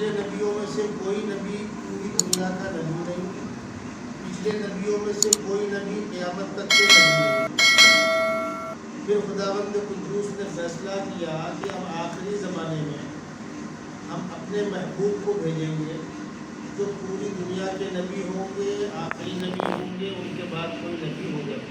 پچھلے نبیوں میں سے کوئی نبی پوری دنیا کا نبی نہیں، پچھلے نبیوں میں سے کوئی نبی قیامت تک کے نبی نہیں۔ پھر خداوند قدوس نے فیصلہ کیا کہ ہم آخری زمانے میں ہم اپنے محبوب کو بھیجیں گے جو پوری دنیا کے نبی ہوں گے، آخری نبی ہوں گے، ان کے بعد کوئی نبی ہوگا،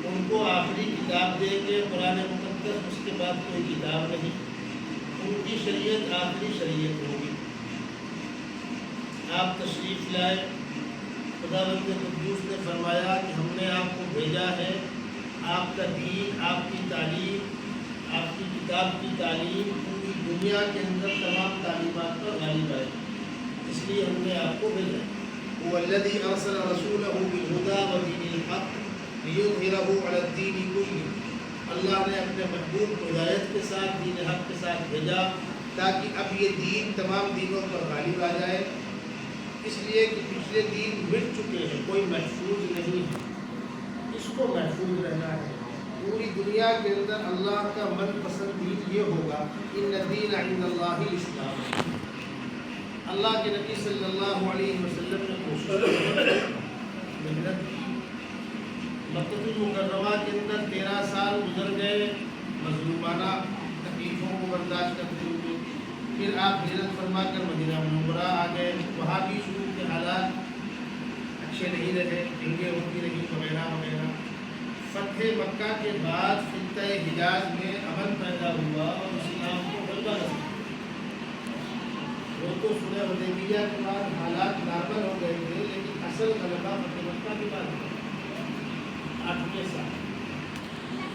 ان کو آخری کتاب دیں گے قرآن مقدس، اس کے بعد کوئی کتاب نہیں، ان کی شریعت آخری شریعت ہوگی۔ آپ تشریف لائے، خداوند قدوس نے فرمایا کہ ہم نے آپ کو بھیجا ہے، آپ کا دین، آپ کی تعلیم، آپ کی کتاب کی تعلیم پوری دنیا کے اندر تمام تعلیمات پر غالب آئے، اس لیے ہم نے آپ کو بھیجا۔ هو الذي ارسل رسوله بالهدى ودين الحق ليظهره على الدين كله، اللہ نے اپنے محبوب کو ہدایت کے ساتھ، دین حق کے ساتھ بھیجا تاکہ اب یہ دین تمام دینوں پر غالب آ جائے، اس لیے کہ پچھلے دین مٹ چکے ہیں، کوئی محفوظ نہیں ہے، اس کو محفوظ رہنا ہے۔ پوری دنیا کے اندر اللہ کا من پسند دین یہ ہوگا، ان الدین عند اللہ الاسلام۔ اللہ کے نبی صلی اللہ علیہ وسلم نے کوشش محنت کی، مکہ المکرمہ کے اندر 13 سال گزر گئے مظلومانہ تکلیفوں کو برداشت کرتے ہوئے، پھر آپ ہجرت فرما کر مدینہ منورہ آ گئے، وہاں بھی شروع کے حالات اچھے نہیں رہے، جنگیں ہوتی رہی وغیرہ وغیرہ۔ فتح مکہ کے بعد خطہ حجاز میں امن پیدا ہوا اور اسلام کو غلبہ نصیب۔ وہ تو صلح حدیبیہ کے بعد حالات نارمل ہو گئے تھے، لیکن اصل غلبہ فتح مکہ کے بعد ہوا۔ 8ویں سال،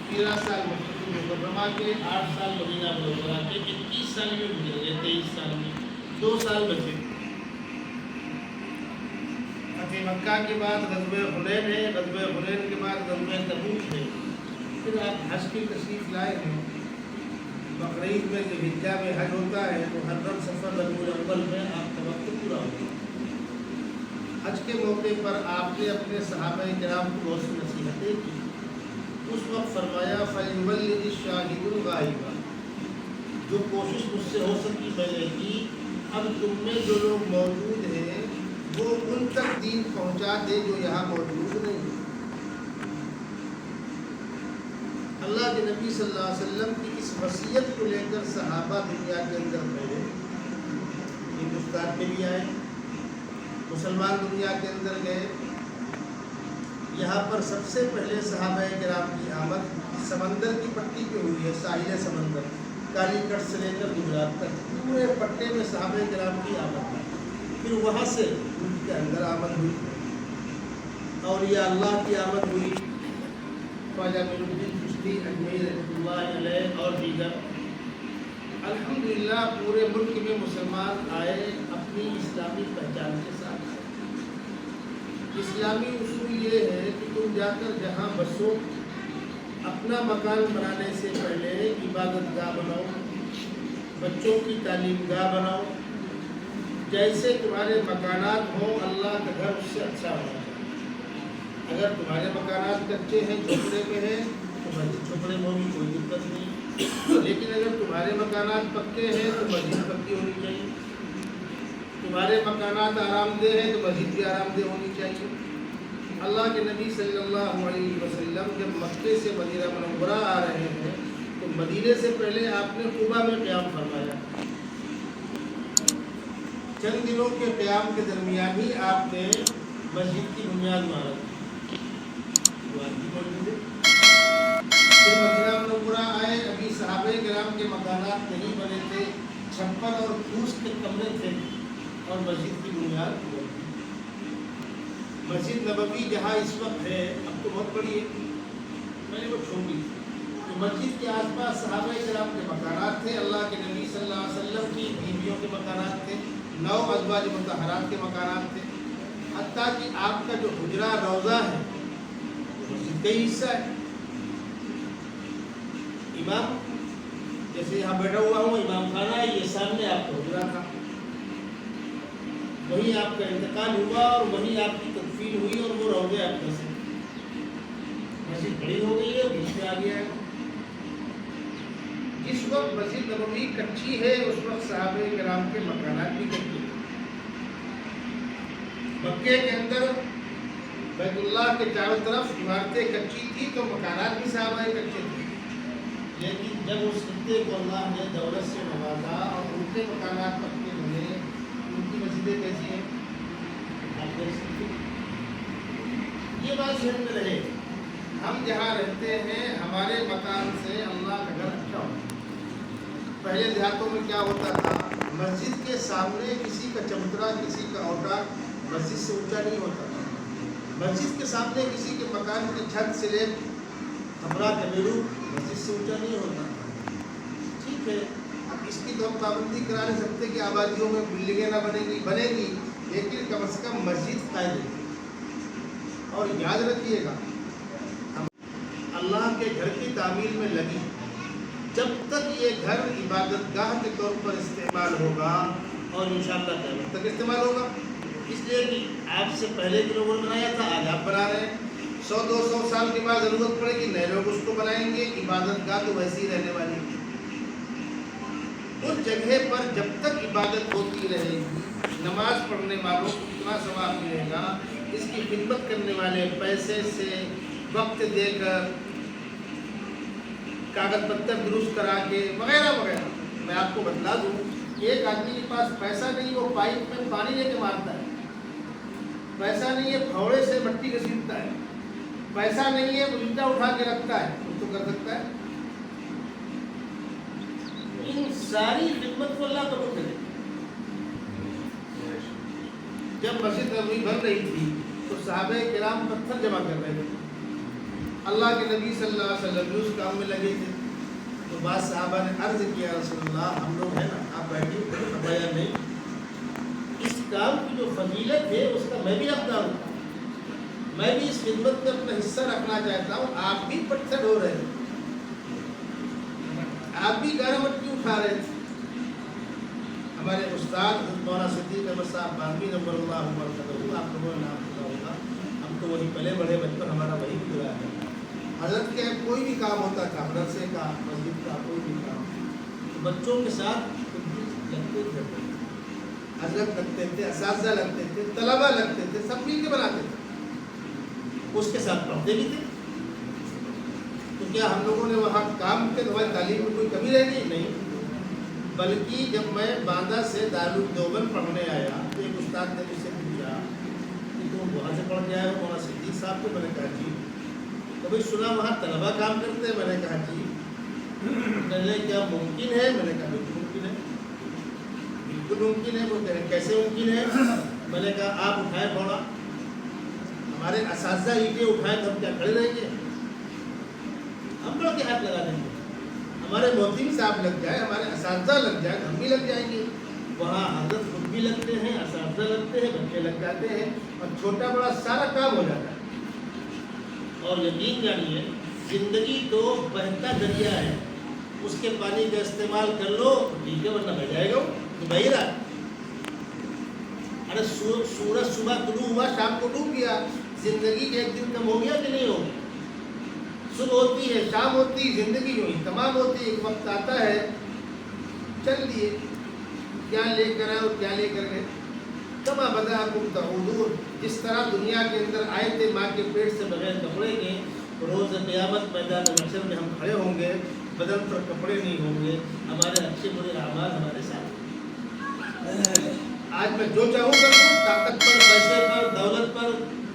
13 سال مکہ المکرمہ کے، 8 سال مدینہ منورہ کے، 21 سال میں گزر گئے، 23 سال میں 2 سال بچے۔ فتح مکہ کے بعد غزوہ حنین ہے، غزوہ حنین کے بعد غزوہ تبوک ہے، پھر آپ حج کی تشریف لائے ہیں۔ بقرعید میں ذوالحجہ میں حج ہوتا ہے، محرم صفر ربیع الاول میں آپ کا وقت پورا ہوتا ہے۔ حج کے موقع پر آپ نے اپنے صحابہ کرام کو بہت سی نصیحتیں کی، اس وقت فرمایا فَلْيُبَلِّغِ الشَّاهِدُ الْغَائِبَ، جو کوشش مجھ سے ہو سکی میں نے کی، اب تم میں جو لوگ موجود ہیں وہ ان تک دین پہنچا دے جو یہاں موجود نہیں۔ اللہ کے نبی صلی اللہ علیہ وسلم کی اس وصیت کو لے کر صحابہ دنیا کے اندر پھیلے، ہندوستان میں بھی آئے، مسلمان دنیا کے اندر گئے۔ یہاں پر سب سے پہلے صحابہ کرام کی آمد سمندر کی پٹی پہ ہوئی ہے، ساحل سمندر، کالی کٹ سے لے کر گجرات تک پورے پٹے میں صحابہ کرام کی آمد ہوئی، پھر وہاں سے ملک کے اندر آمد ہوئی، اولیاء اللہ کی آمد ہوئی، خواجہ معین الدین چشتی اجمیری رحمۃ اللہ علیہ اور دیگر۔ الحمدللہ پورے ملک میں مسلمان آئے اپنی اسلامی پہچان کے ساتھ۔ اسلامی اصول یہ ہے کہ تم جا کر جہاں بسو اپنا مکان بنانے سے پہلے عبادت گاہ بناؤ، بچوں کی تعلیم گاہ بناؤ، جیسے تمہارے مکانات ہوں اللہ کا گھر اس سے اچھا ہونا چاہیے۔ اگر تمہارے مکانات کچے ہیں، جھوپڑے میں ہیں، تو مسجد جھوپڑے میں ہوگی، کوئی دقت نہیں، لیکن اگر تمہارے مکانات پکے ہیں تو مسجد پکی ہونی چاہیے، تمہارے مکانات آرام دہ ہیں تو مسجد بھی آرام دہ ہونی چاہیے۔ اللہ کے نبی صلی اللہ علیہ وسلم جب مکے سے مدینہ منورہ آ رہے ہیں تو مدینے سے پہلے آپ نے قباء میں قیام فرمایا، چند دنوں کے قیام کے درمیان ہی آپ نے مسجد کی بنیاد مارا، پھر مدینہ منورہ آئے، ابھی صحابہ کرام کے مکانات نہیں بنے تھے، چھپر اور پھوس کے کمرے تھے اور مسجد کی بنیاد ہوئی۔ مسجد نبوی جہاں اس وقت ہے، اب تو بہت بڑی ہے، میں نے وہ چھوٹی، تو مسجد کے آس پاس صحابہ کرام کے مکانات تھے، اللہ کے نبی صلی اللہ علیہ وسلم کی بیویوں کے مکانات تھے، 9 ازواج مطہرات کے مکانات تھے، حتیٰ کہ آپ کا جو حجرہ روضہ ہے مسجد کا ہی حصہ ہے۔ امام جیسے یہاں بیٹھا ہوا ہوں، امام خانہ ہے، یہ سامنے آپ کا حجرہ تھا، وہیں آپ کا انتقال ہوا اور وہیں آپ کی تدفین ہوئی اور وہ روضے آپ کا سے مسجد بڑی ہو گئی ہے، بیچ میں آ گیا ہے۔ جس وقت مسجد نبوی کچی ہے اس وقت صحابہ کرام کے مکانات بھی کچے تھے. مکے کے اندر بیت اللہ کے چاروں طرف عمارتیں کچی تھی تو مکانات بھی صحابہ کچے تھے. لیکن جب اس خطے کو اللہ نے دولت سے نوازا اور ان کے مکانات پکے ہوئے, ان کی مسجدیں کیسی ہیں آپ دیکھ سکتے ہیں. یہ بات ذہن میں رہے, ہم جہاں رہتے ہیں ہمارے مکان سے اللہ کا گھر اچھا ہوتا ہے. پہلے دیہاتوں میں کیا ہوتا تھا, مسجد کے سامنے کسی کا چبوترا, کسی کا اوٹا مسجد سے اونچا نہیں ہوتا تھا. مسجد کے سامنے کسی کے مکان کی چھت سے لے کمرہ کمیرو مسجد سے اونچا نہیں ہوتا. ٹھیک ہے, اب اس کی تو ہم پابندی کرا نہیں سکتے کہ آبادیوں میں بلڈنگیں نہ بنے گی, لیکن کم از کم مسجد قائم رہے. اور یاد رکھیے گا, اللہ کے گھر کی تعمیر میں لگی جب تک یہ گھر عبادت گاہ کے طور پر استعمال ہوگا, اور انشاءاللہ قیامت تک استعمال ہوگا. اس لیے کہ آپ سے پہلے کے لوگوں نے بنایا تھا, آج آپ بنا رہے ہیں. 100-200 سال کے بعد ضرورت پڑے گی, نئے لوگ اس کو بنائیں گے. عبادت گاہ تو ویسی ہی رہنے والی ہے. اس جگہ پر جب تک عبادت ہوتی رہے گی, نماز پڑھنے والوں کو اتنا ثواب ملے گا, اس کی خدمت کرنے والے پیسے سے, وقت دے کر, کاغذ پتر درست کرا کے وغیرہ وغیرہ. میں آپ کو بتلا دوں, ایک آدمی کے پاس پیسہ نہیں, وہ پائپ میں پانی لے کے مارتا ہے. پیسہ نہیں ہے, پھوڑے سے مٹی گھسیٹتا ہے. پیسہ نہیں ہے, وہ اینٹا اٹھا کے رکھتا ہے. وہ تو کر سکتا ہے. ان ساری خدمت کو اللہ قبول کرے. جب مسجد نبوی بن رہی تھی تو صحابہ کرام پتھر جمع کر رہے تھے. اللہ کے نبی صلی اللہ علیہ وسلم اس کام میں لگے تھے. تو بعض صحابہ نے عرض کیا, رسول اللہ ہم لوگ ہیں نا, آپ بیٹھیے. فرمایا نہیں, اس کام کی جو فضیلت ہے اس کا میں بھی حقدار ہوں, میں بھی اس خدمت میں اپنا حصہ رکھنا چاہتا ہوں. آپ بھی پتھر ڈھو رہے تھے, آپ بھی گارا مٹی اٹھا رہے تھے. ہمارے استاد مولانا صدیق احمد صاحب باندھی نمبر اللہ مرتبہ, آپ لوگوں نے نام سنا ہوگا. ہم تو وہی پلے بڑے, بچپن ہمارا وہی گزرا ہے. حضرت کے کوئی بھی کام ہوتا تھا, مدرسے کا, مسجد کا کوئی بھی کام, تو بچوں کے ساتھ لگتے تھے. حضرت لگتے تھے, اساتذہ لگتے تھے, طلبہ لگتے تھے, سب مل کے بناتے تھے. اس کے ساتھ پڑھتے بھی تھے. تو کیا ہم لوگوں نے وہاں کام کے ہماری تعلیم میں کوئی کمی رہ گئی؟ نہیں. بلکہ جب میں باندہ سے دارالعلوم دیوبند پڑھنے آیا تو ایک استاد نے مجھ سے پوچھا کہ تم وہاں سے پڑھ کے آئے ہو مولانا صدیق صاحب کو. میں نے کہا جی. کبھی سنا وہاں طلبہ کام کرتے ہیں؟ میں نے کہا جی. کہنے کیا ممکن ہے؟ میں نے کہا بالکل ممکن ہے, بالکل ممکن ہے. وہ کہنے کیسے ممکن ہے؟ میں نے کہا آپ اٹھائے پھوڑا, ہمارے اساتذہ اینٹیں اٹھائے تو ہم کیا کھڑے رہیں گے؟ ہم لوگ کے ہاتھ لگا دیں گے. ہمارے محتم صاحب لگ جائے, ہمارے اساتذہ لگ جائے, ہم بھی لگ جائیں گے. وہاں حضرت خود بھی لگتے ہیں, اساتذہ لگتے ہیں, بچے لگ جاتے ہیں, اور چھوٹا بڑا سارا کام ہو جاتا ہے. اور یقین جانیے, زندگی تو بہتا دریا ہے, اس کے پانی کا استعمال کر لو ٹھیک ہے, ورنہ بہ جائے گا تو بہ رہا. ارے سورج صبح طلوع ہوا, شام کو ڈوب گیا. زندگی کے ایک دن کم ہو گیا کہ نہیں ہو گیا؟ صبح ہوتی ہے, شام ہوتی, زندگی یوں ہی تمام ہوتی. ایک وقت آتا ہے, چل دیے, کیا لے کر آئے اور کیا لے کر گئے. کما بدأکم تعودون, جس طرح دنیا کے اندر آئے تھے ماں کے پیٹ سے بغیر کپڑے کے, روز قیامت میدان محشر میں ہم کھڑے ہوں گے, بدن پر کپڑے نہیں ہوں گے. ہمارے اچھے برے اعمال ہمارے ساتھ. آج میں جو چاہوں کر دوں, طاقت پر, پیسے پر, دولت پر,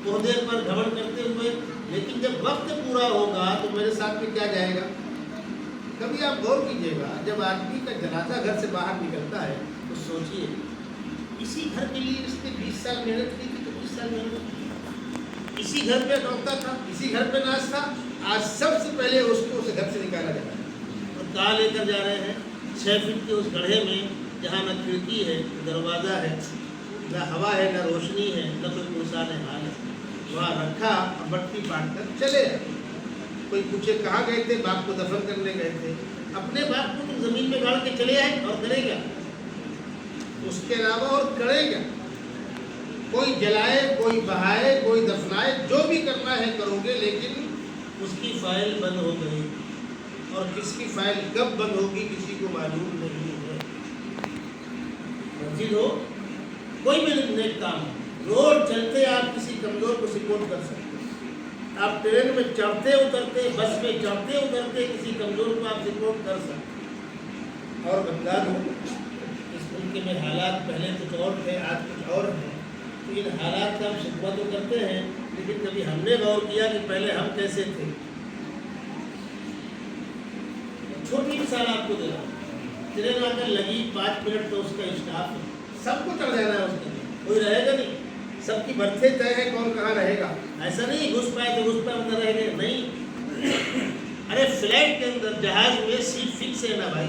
عہدے پر گھمنڈ کرتے ہوئے, لیکن جب وقت پورا ہوگا تو میرے ساتھ میں کیا جائے گا؟ کبھی آپ غور کیجیے گا, جب آدمی کا جنازہ گھر سے باہر نکلتا ہے تو سوچیے, اسی گھر کے لیے اس نے 20 سال محنت کی تھی تو 20 سال محنت کی, اسی گھر پہ ڈوکتا تھا, اسی گھر پہ ناچ تھا. آج سب سے پہلے اس کو اس گھر سے نکالا جا رہا ہے اور کہاں لے کر جا رہے ہیں؟ 6 فٹ کے اس گڑھے میں جہاں نہ کھڑکی ہے, نہ دروازہ ہے, نہ ہوا ہے, نہ روشنی ہے, نہ کوئی پرسان حال ہے. وہاں رکھا, بٹی بانٹ کر چلے. کوئی پوچھے کہاں گئے تھے؟ باپ کو دفن کرنے گئے تھے. اپنے باپ کو تو زمین میں گاڑ کے چلے آئے, اور کرے گا اس کے علاوہ اور کرے گا؟ کوئی جلائے, کوئی بہائے, کوئی دفنائے, جو بھی کرنا ہے کرو گے, لیکن اس کی فائل بند ہو گئی. اور کس کی فائل کب بند ہوگی کسی کو معلوم نہیں ہے۔ مسجد ہو، کوئی بھی نیک کام ہو، روڈ چلتے آپ کسی کمزور کو سپورٹ کر سکتے ہیں، آپ ٹرین میں چڑھتے اترتے، بس میں چڑھتے اترتے کسی کمزور کو آپ سپورٹ کر سکتے ہیں۔ اور بندہ ہو، اس ملک میں حالات پہلے کچھ اور تھے، آج کچھ اور ہیں، تو ان حالات کا ہم شکوہ تو کرتے ہیں، لیکن کبھی ہم نے غور کیا کہ پہلے ہم کیسے تھے؟ چھوٹی مثال آپ کو دے رہا ہوں، ٹرین آ کر لگی 5 منٹ تو اس کا اسٹاف ہے، سب کو چڑھ جانا ہے اس کے لیے، کوئی رہے گا نہیں، سب کی برتھیں طے ہے کون کہاں رہے گا، ایسا نہیں گھس پائے تو گھس پائے اندر رہ گئے، نہیں۔ ارے فلائٹ کے اندر جہاز میں سیٹ فکس ہے نا بھائی،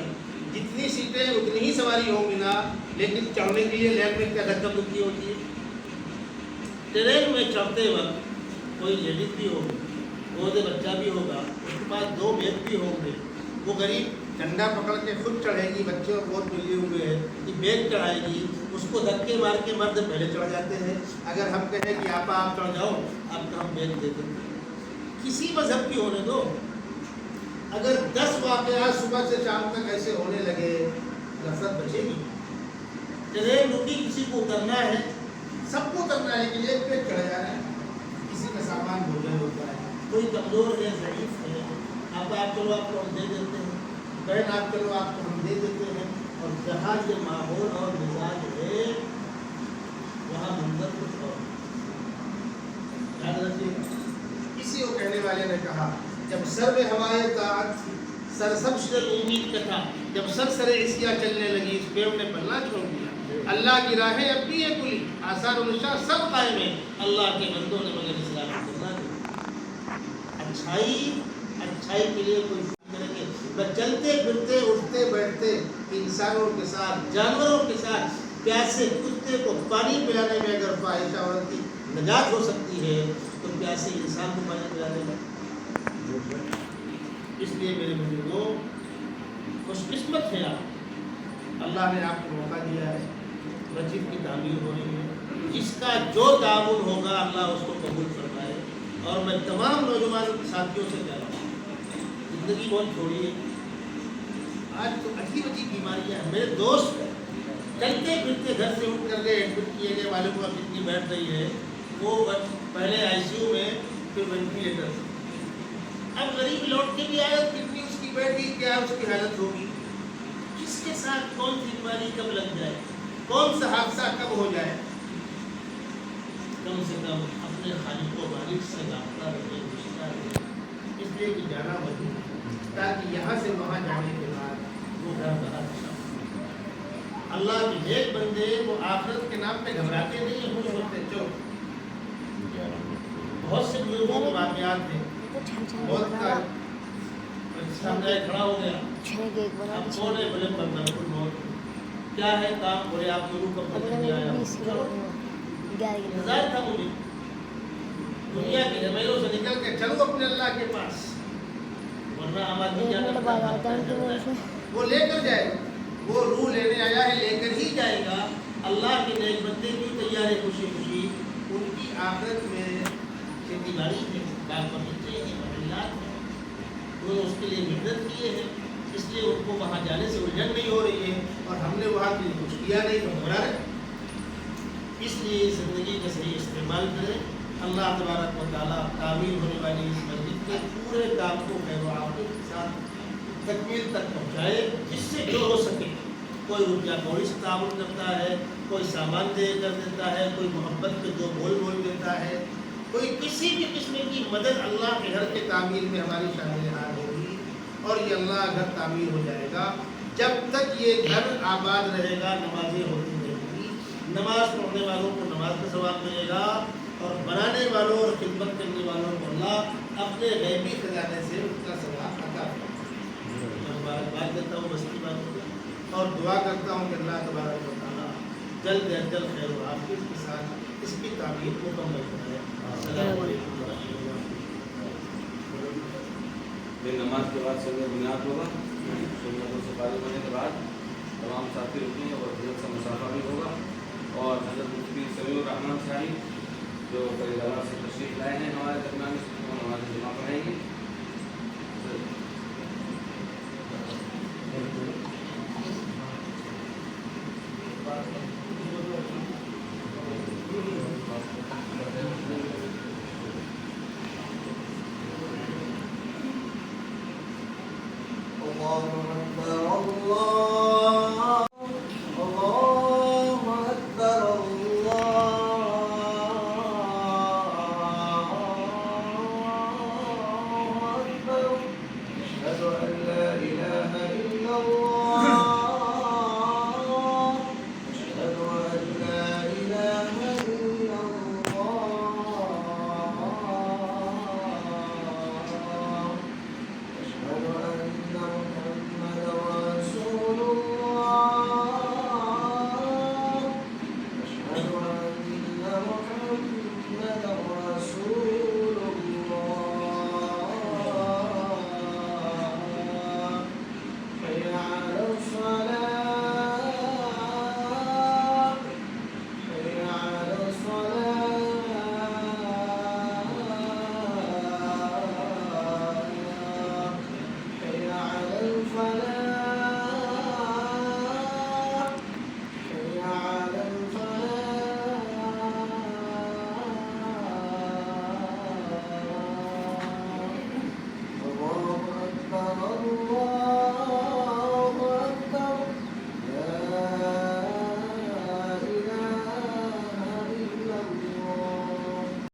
جتنی سیٹیں اتنی ہی سواری ہوں گی نا، لیکن چڑھنے کے لیے لین میں کیا دھکا مکی ہوتی ہے۔ ٹرین میں چڑھتے وقت کوئی لیڈیز بھی ہوگی، گودے بچہ بھی ہوگا، اس کے پاس 2 بیگ بھی ہوں گے، وہ غریب ڈنڈا پکڑ کے خود چڑھے گی، بچے اور بہت ملے ہوئے ہیں کہ بیگ چڑھائے گی، اس کو دھکے مار کے مرد پہلے چڑھ جاتے ہیں۔ اگر ہم کہیں کہ آپ چڑھ جاؤ، آپ کا ہم بیگ دے دیں، کسی مذہب کی ہونے دو۔ اگر 10 واقعات صبح سے شام تک ایسے ہونے لگے، نفرت بچے گی؟ ٹرین رکی، کسی کو اترنا ہے، سب کو اترنا ہے، لیکن ایک پہ چڑھ جانا ہے، کسی کا سامان بھوجن ہوتا ہے، کوئی کمزور ہے، ضعیف ہے، آپ چلو آپ کو ہم دے دیتے ہیں، بہن آپ چلو آپ کو ہم دے دیتے ہیں، اور جہاں یہ ماحول اور مزاج ہے وہاں منظر کچھ اور یاد رکھیے۔ اسی کو کہنے والے نے کہا جب سر میں ہوائے طاعت سرسبز امید کا تھا، جب سر عصیاں چلنے لگی، اس پیڑ نے پلنا چھوڑ دیا، اللہ کی راہیں اب بھی ہے کلی، آثار و نشاں سب قائم ہیں، اللہ کے بندوں نے مگر اسلام کو نہ دیا۔ اچھائی کے لیے کوئی کریں گے، بس چلتے پھرتے اٹھتے بیٹھتے انسانوں کے ساتھ جانوروں کے ساتھ پیاسے کتے کو پانی پلانے میں اگر فاحشہ عورت کی نجات ہو سکتی ہے تو پیاسے انسان کو پانی پلانے میں۔ اس لیے میرے بزرگوں، خوش قسمت ہے آپ، اللہ نے آپ کو موقع دیا ہے، مسجد کی تعمیر ہو رہی ہے، جس کا جو تعاون ہوگا اللہ اس کو قبول فرمائے۔ اور میں تمام نوجوان ساتھیوں سے کہہ رہا ہوں، زندگی بہت چھوڑی ہے، آج تو عجیب بیماریاں ہیں، میرے دوست چلتے پھرتے گھر سے اٹھ کر کے ایڈمٹ کیے گئے، والوں کو کتنی بیٹھ رہی ہے، وہ پہلے ICU میں، پھر وینٹیلیٹر، اب غریب لوٹ کے بھی آیا، کتنی اس کی بیٹھ گئی، کیا اس کی حالت ہوگی؟ کس کے ساتھ کون سی بیماری کب لگ جائے، کون سا حادثہ کب ہو جائے؟ کم سے کم اپنے خالق و مالک سے رابطہ رکھے، رشتہ رکھے، اس لیے کہ جانا وہی، تاکہ یہاں سے وہاں جانے کے بعد وہ گھر بنا اچھا۔ اللہ کے نیک بندے وہ آخرت کے نام پہ گھبراتے نہیں ہیں، خوش ہوتے چو۔ بہت سے بزرگوں کے واقعات ہیں، بہت کا سمجھائے کھڑا ہو گیا، اب کون ہے بولے پر ملک الموت، کیا ہے کام، بولے آپ ضرور کب تک نہیں آیا، انتظار تھا مجھے، دنیا کے جمیلوں سے نکل کے چلو اپنے اللہ کے پاس، ورنہ آبادی جانا وہ لے کر جائے گا، وہ روح لینے آیا ہے، لے کر ہی جائے گا۔ اللہ کے نیک بندے بھی تیار ہے خوشی خوشی، ان کی آخرت میں کھیتی باڑی ہے، باغ بغیچے ہیں، محلات ہیں، وہ اس کے لیے محنت کیے ہیں، اس لیے ان کو وہاں جانے سے الجھن نہیں ہو رہی ہے، اور ہم نے وہاں کے لیے کچھ کیا نہیں تو گھبرا رہے۔ اس لیے زندگی کا صحیح استعمال کریں، اللہ تبارک و تعالیٰ تعمیر ہونے والی اس مسجد کے پورے کام کو خیر و عافیت کے ساتھ تکمیل تک پہنچائے، جس سے جو ہو سکے، کوئی روپیہ کوڑی سے تعاون کرتا ہے، کوئی سامان دے کر دیتا ہے، کوئی محبت کے 2 بول دیتا ہے، کوئی کسی بھی قسم کی مدد اللہ کے گھر کے تعمیر میں ہماری شامل حال ہوگی، اور یہ اللہ گھر تعمیر ہو جائے گا۔ جب تک یہ گھر آباد رہے گا، نمازیں ہوتی رہیں گی، نماز پڑھنے والوں کو نماز کا ثواب ملے گا، اور بنانے والوں اور خدمت کرنے والوں کو اللہ اپنے غیبی خزانے سے ان کا ثواب عطا کرے۔ مبارکباد دیتا ہوں بس کی بات ہوگی، اور دعا کرتا ہوں کہ اللہ تبارک و تعالیٰ جلد از جلد خیر و عافیت کے ساتھ اس کی تعمیر کو مکمل کرے۔ السلام علیکم ورحمۃ اللہ۔ نماز کے بعد سب بنیاد ہوگا، سنتوں سے فارغ ہونے کے بعد تمام ساتھی رکیں گے اور حضرت سے مسافہ بھی ہوگا، اور حضرت مفتی سمیع الرحمان صاحب جو فرید آباد سے تشریف لائے ہیں ہمارے درمیان، نماز جمعہ پڑھائیں گے۔ أشهد أن لا إله إلا الله